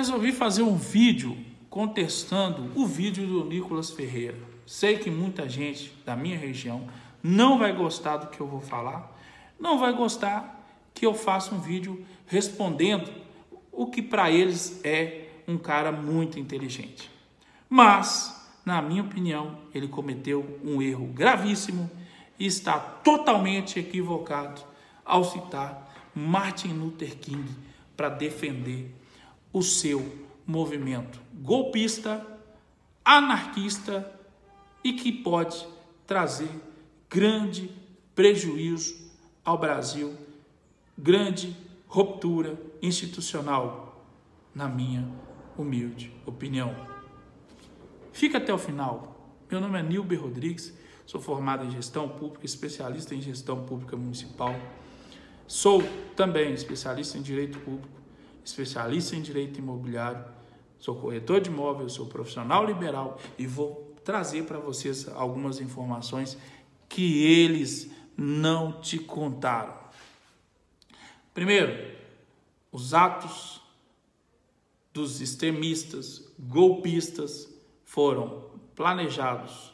Resolvi fazer um vídeo contestando o vídeo do Nicolas Ferreira. Sei que muita gente da minha região não vai gostar do que eu vou falar, não vai gostar que eu faça um vídeo respondendo o que para eles é um cara muito inteligente. Mas, na minha opinião, ele cometeu um erro gravíssimo e está totalmente equivocado ao citar Martin Luther King para defender o seu movimento golpista, anarquista e que pode trazer grande prejuízo ao Brasil, grande ruptura institucional, na minha humilde opinião. Fica até o final. Meu nome é Nilber Rodrigues, sou formado em gestão pública, especialista em gestão pública municipal. Sou também especialista em direito público, especialista em direito imobiliário, sou corretor de imóveis, sou profissional liberal e vou trazer para vocês algumas informações que eles não te contaram. Primeiro, os atos dos extremistas, golpistas, foram planejados.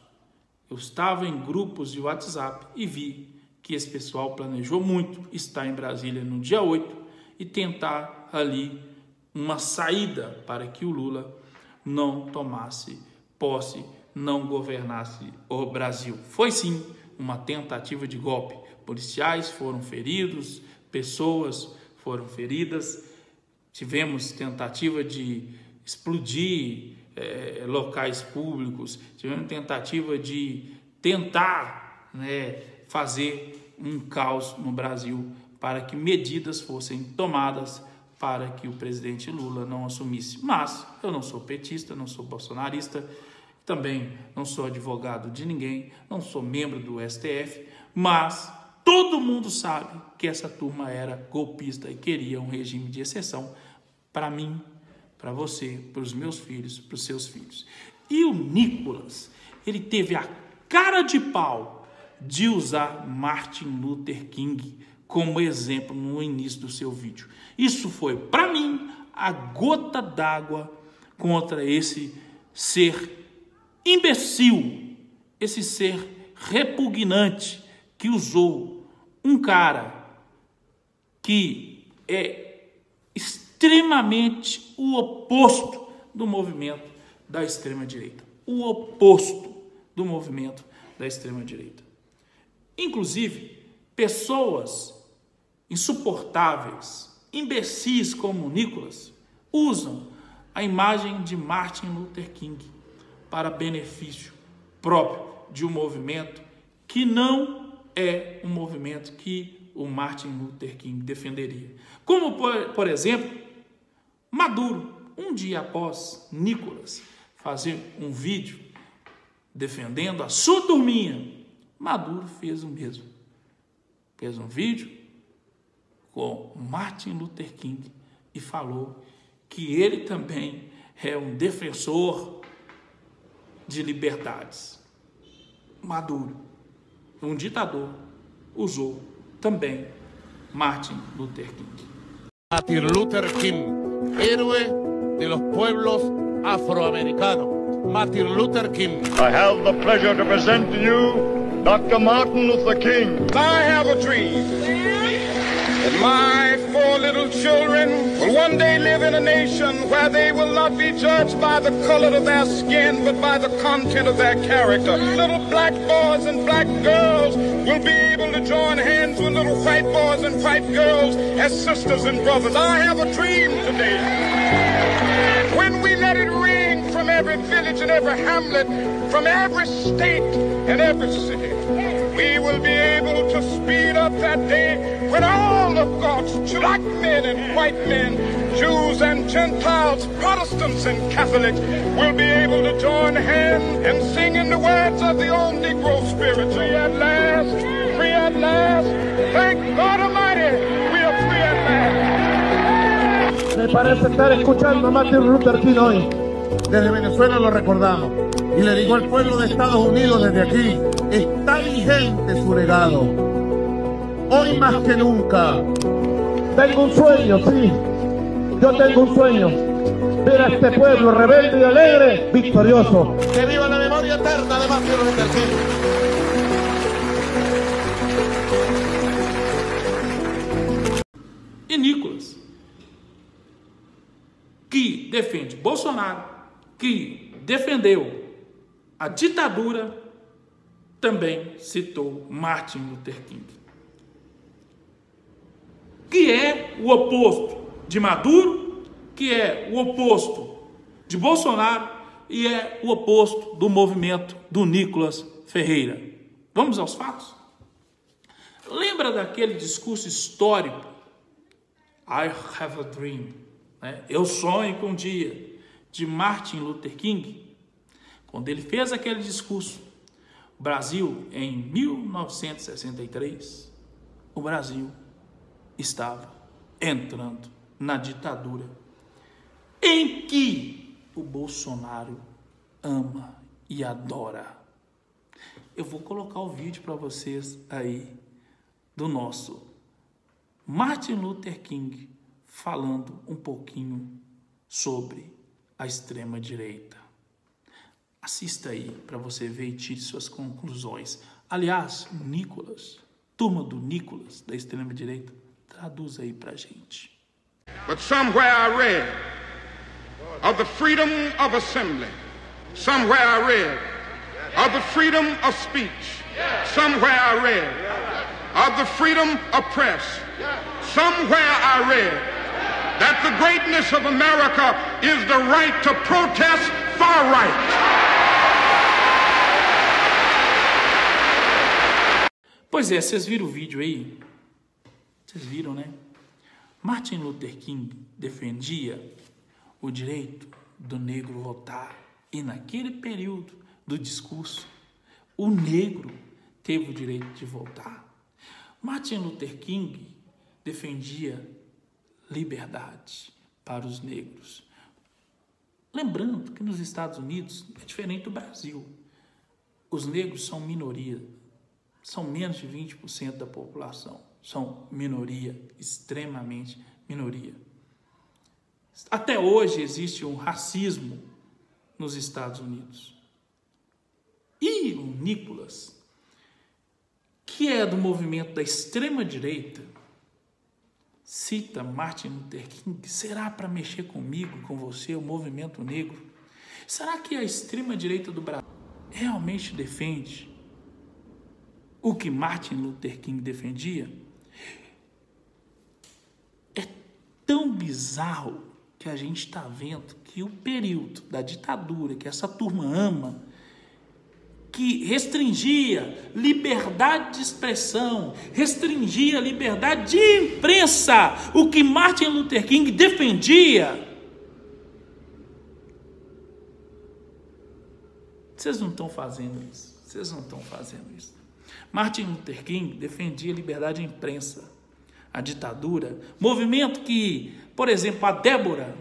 Eu estava em grupos de WhatsApp e vi que esse pessoal planejou muito estar em Brasília no dia 8 e tentar ali uma saída para que o Lula não tomasse posse, não governasse o Brasil. Foi sim uma tentativa de golpe. Policiais foram feridos, pessoas foram feridas, tivemos tentativa de explodir locais públicos, tivemos tentativa de tentar fazer um caos no Brasil para que medidas fossem tomadas para que o presidente Lula não assumisse. Mas eu não sou petista, não sou bolsonarista, também não sou advogado de ninguém, não sou membro do STF, mas todo mundo sabe que essa turma era golpista e queria um regime de exceção para mim, para você, para os meus filhos, para os seus filhos. E o Nicolas, ele teve a cara de pau de usar Martin Luther King como exemplo no início do seu vídeo. Isso foi, para mim, a gota d'água contra esse ser imbecil, esse ser repugnante que usou um cara que é extremamente o oposto do movimento da extrema-direita. O oposto do movimento da extrema-direita. Inclusive, pessoas insuportáveis, imbecis como o Nicolas, usam a imagem de Martin Luther King para benefício próprio de um movimento que não é um movimento que o Martin Luther King defenderia. Como, por exemplo, Maduro, um dia após Nicolas fazer um vídeo defendendo a sua turminha, Maduro fez o mesmo. Fez um vídeo com Martin Luther King e falou que ele também é um defensor de liberdades. Maduro, um ditador, usou também Martin Luther King. Martin Luther King, héroe de los pueblos afroamericanos. Martin Luther King. I have the pleasure to present to you Dr. Martin Luther King. I have a dream that my 4 little children will one day live in a nation where they will not be judged by the color of their skin, but by the content of their character. Little black boys and black girls will be able to join hands with little white boys and white girls as sisters and brothers. I have a dream today. When we let it ring from every village and every hamlet, from every state and every city, we will be able to speed up that day when all of God's black men and white men, Jews and Gentiles, Protestants and Catholics will be able to join hands and sing in the words of the old Negro spirit. Free at last, free at last. Thank God Almighty, we are free at last. Me parece estar escuchando a Martin Luther King hoy. Desde Venezuela lo recordamos. Y le digo al pueblo de Estados Unidos desde aquí, está vigente su legado. Hoy más que nunca. Tengo un sueño, sí. Yo tengo un sueño. ver a este pueblo rebelde y alegre victorioso. Que viva la memoria eterna de Martin Luther King. E Nicolas, que defende Bolsonaro, que defendeu a ditadura, também citou Martin Luther King, que é o oposto de Maduro, que é o oposto de Bolsonaro e é o oposto do movimento do Nicolas Ferreira. Vamos aos fatos? Lembra daquele discurso histórico? I have a dream, né? Eu sonho com um dia, de Martin Luther King? Quando ele fez aquele discurso, o Brasil, em 1963, o Brasil estava entrando na ditadura, em que o Bolsonaro ama e adora. Eu vou colocar o vídeo para vocês aí do nosso Martin Luther King falando um pouquinho sobre a extrema-direita. Assista aí para você ver e tire suas conclusões. Aliás, Nicolas, turma do Nicolas, da extrema-direita, traduz aí para a gente. But somewhere I read of the freedom of assembly. Somewhere I read of the freedom of speech. Somewhere I read of the freedom of press. Somewhere I read that the greatness of America is the right to protest far right. Pois é, vocês viram o vídeo aí? Vocês viram, né? Martin Luther King defendia o direito do negro votar. E naquele período do discurso, o negro teve o direito de votar. Martin Luther King defendia liberdade para os negros. Lembrando que nos Estados Unidos é diferente do Brasil. Os negros são minoria, são menos de 20% da população. São minoria, extremamente minoria. Até hoje existe um racismo nos Estados Unidos. E o Nicolas, que é do movimento da extrema-direita, cita Martin Luther King. Será para mexer comigo, com você, o movimento negro? Será que a extrema-direita do Brasil realmente defende o que Martin Luther King defendia? É tão bizarro que a gente está vendo que o período da ditadura, que essa turma ama, que restringia liberdade de expressão, restringia liberdade de imprensa, o que Martin Luther King defendia. Vocês não estão fazendo isso. Vocês não estão fazendo isso. Martin Luther King defendia liberdade de imprensa, a ditadura, movimento que, por exemplo, a Débora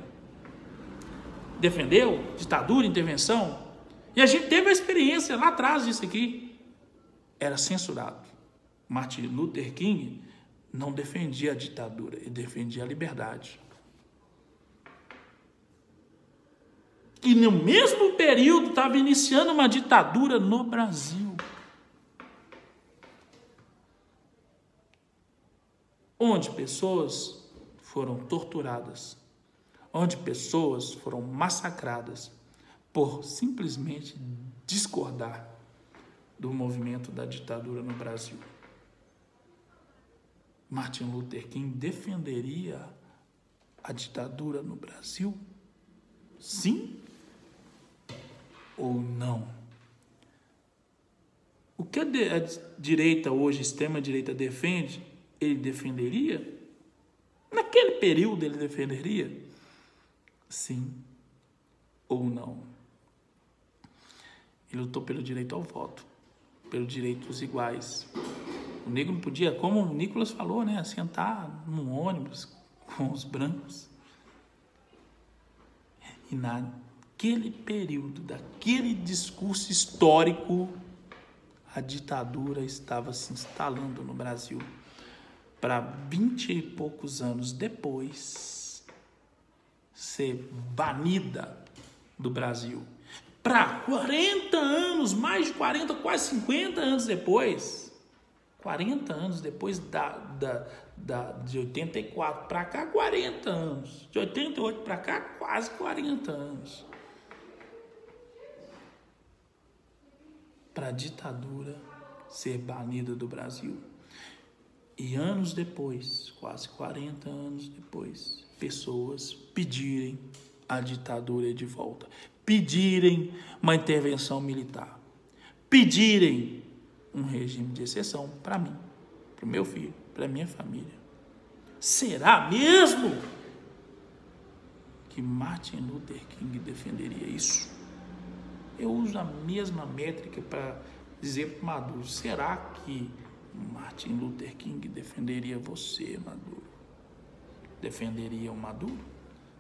defendeu, ditadura, intervenção, e a gente teve a experiência lá atrás disso aqui, era censurado. Martin Luther King não defendia a ditadura, ele defendia a liberdade. E no mesmo período estava iniciando uma ditadura no Brasil, onde pessoas foram torturadas, onde pessoas foram massacradas por simplesmente discordar do movimento da ditadura no Brasil. Martin Luther King defenderia a ditadura no Brasil? Sim ou não? O que a direita hoje, a extrema-direita, defende, ele defenderia? Naquele período ele defenderia? Sim ou não? Ele lutou pelo direito ao voto, pelo direito dos iguais. O negro não podia, como o Nicolas falou, né, sentar num ônibus com os brancos. E naquele período, daquele discurso histórico, a ditadura estava se instalando no Brasil. Para 20 e poucos anos depois, ser banida do Brasil. Para 40 anos, mais de 40, quase 50 anos depois, 40 anos depois de 84 para cá, 40 anos. De 88 para cá, quase 40 anos. Para a ditadura ser banida do Brasil. E anos depois, quase 40 anos depois, pessoas pedirem a ditadura de volta, pedirem uma intervenção militar, pedirem um regime de exceção para mim, para o meu filho, para a minha família. Será mesmo que Martin Luther King defenderia isso? Eu uso a mesma métrica para dizer para Maduro: será que Martin Luther King defenderia você, Maduro? Defenderia o Maduro?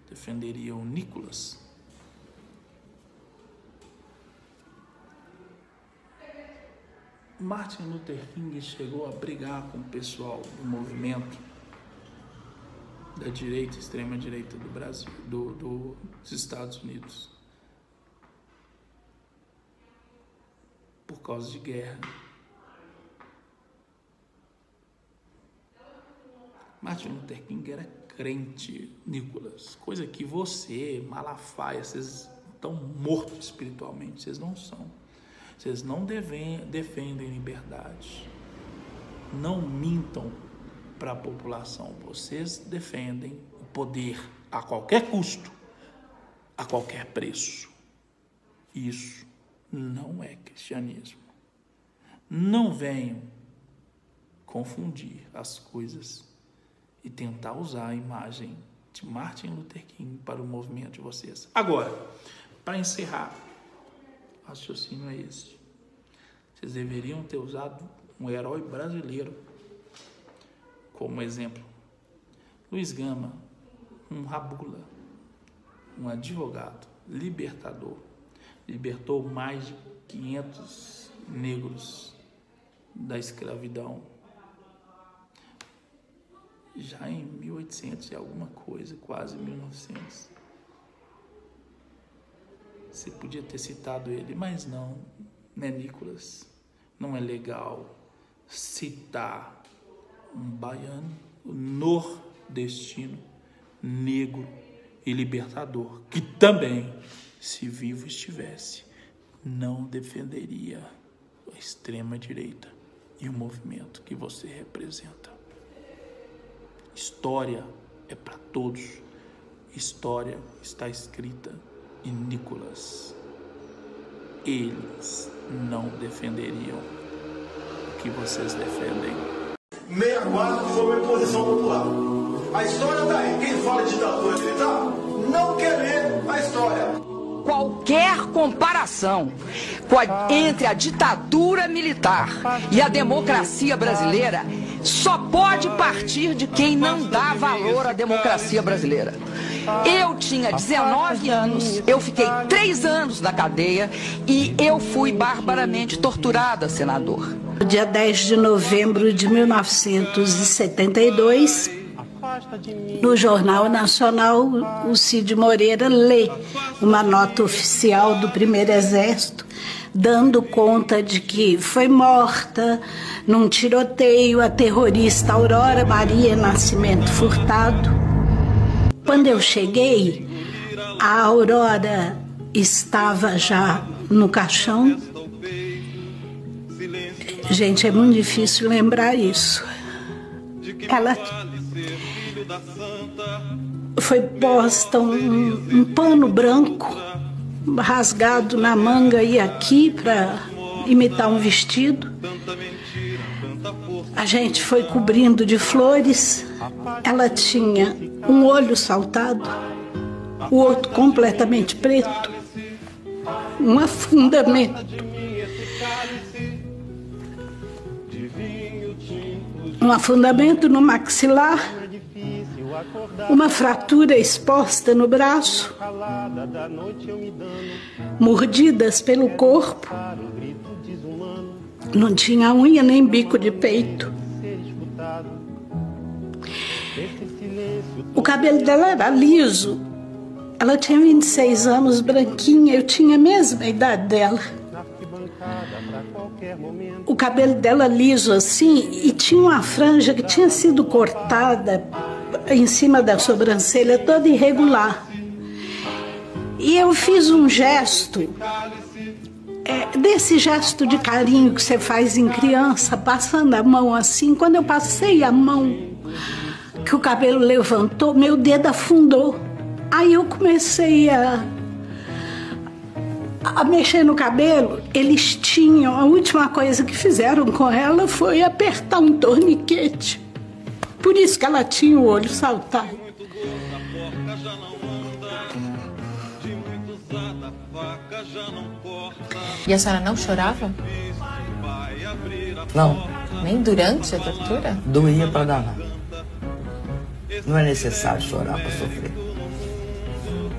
Defenderia o Nicolas? Martin Luther King chegou a brigar com o pessoal do movimento da direita, extrema direita do Brasil, dos Estados Unidos, por causa de guerra. Martin Luther King era crente, Nicolas, coisa que você, Malafaia, vocês estão mortos espiritualmente, vocês não são. Vocês não defendem liberdade. Não mintam para a população. Vocês defendem o poder a qualquer custo, a qualquer preço. Isso não é cristianismo. Não venham confundir as coisas e tentar usar a imagem de Martin Luther King para o movimento de vocês. Agora, para encerrar, o raciocínio é esse. Vocês deveriam ter usado um herói brasileiro como exemplo. Luiz Gama, um rabula, um advogado, libertador, libertou mais de 500 negros da escravidão, já em 1800 e alguma coisa, quase 1900. Você podia ter citado ele, mas não, né, Nicolas? Não é legal citar um baiano, nordestino, negro e libertador, que também, se vivo estivesse, não defenderia a extrema-direita e o movimento que você representa. História é para todos. História está escrita em Nicolas. Eles não defenderiam o que vocês defendem. 64 foi uma imposição popular. A história está aí. Quem fala de ditadura militar não quer ler a história. Qualquer comparação entre a ditadura militar e a democracia brasileira só pode partir de quem não dá valor à democracia brasileira. Eu tinha 19 anos, eu fiquei 3 anos na cadeia e eu fui barbaramente torturada, senador. No dia 10 de novembro de 1972, no Jornal Nacional, o Cid Moreira lê uma nota oficial do Primeiro Exército, dando conta de que foi morta num tiroteio a terrorista Aurora Maria Nascimento Furtado. Quando eu cheguei, a Aurora estava já no caixão. Gente, é muito difícil lembrar isso. Ela foi posta um pano branco rasgado na manga e aqui para imitar um vestido. A gente foi cobrindo de flores. Ela tinha um olho saltado, o outro completamente preto, um afundamento. Um afundamento no maxilar, uma fratura exposta no braço, mordidas pelo corpo, não tinha unha nem bico de peito. O cabelo dela era liso, Ela tinha 26 anos, branquinha, eu tinha a mesma idade dela. O cabelo dela liso assim, e tinha uma franja que tinha sido cortada em cima da sobrancelha, toda irregular. E eu fiz um gesto, desse gesto de carinho que você faz em criança, passando a mão assim. Quando eu passei a mão, que o cabelo levantou, meu dedo afundou. Aí eu comecei a mexer no cabelo. Eles tinham, a última coisa que fizeram com ela foi apertar um torniquete. Por isso que ela tinha o olho saltado. E a senhora não chorava? Não. Nem durante a tortura? Doía pra danar. Não é necessário chorar para sofrer.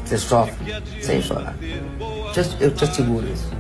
Você sofre sem chorar. Eu te asseguro isso.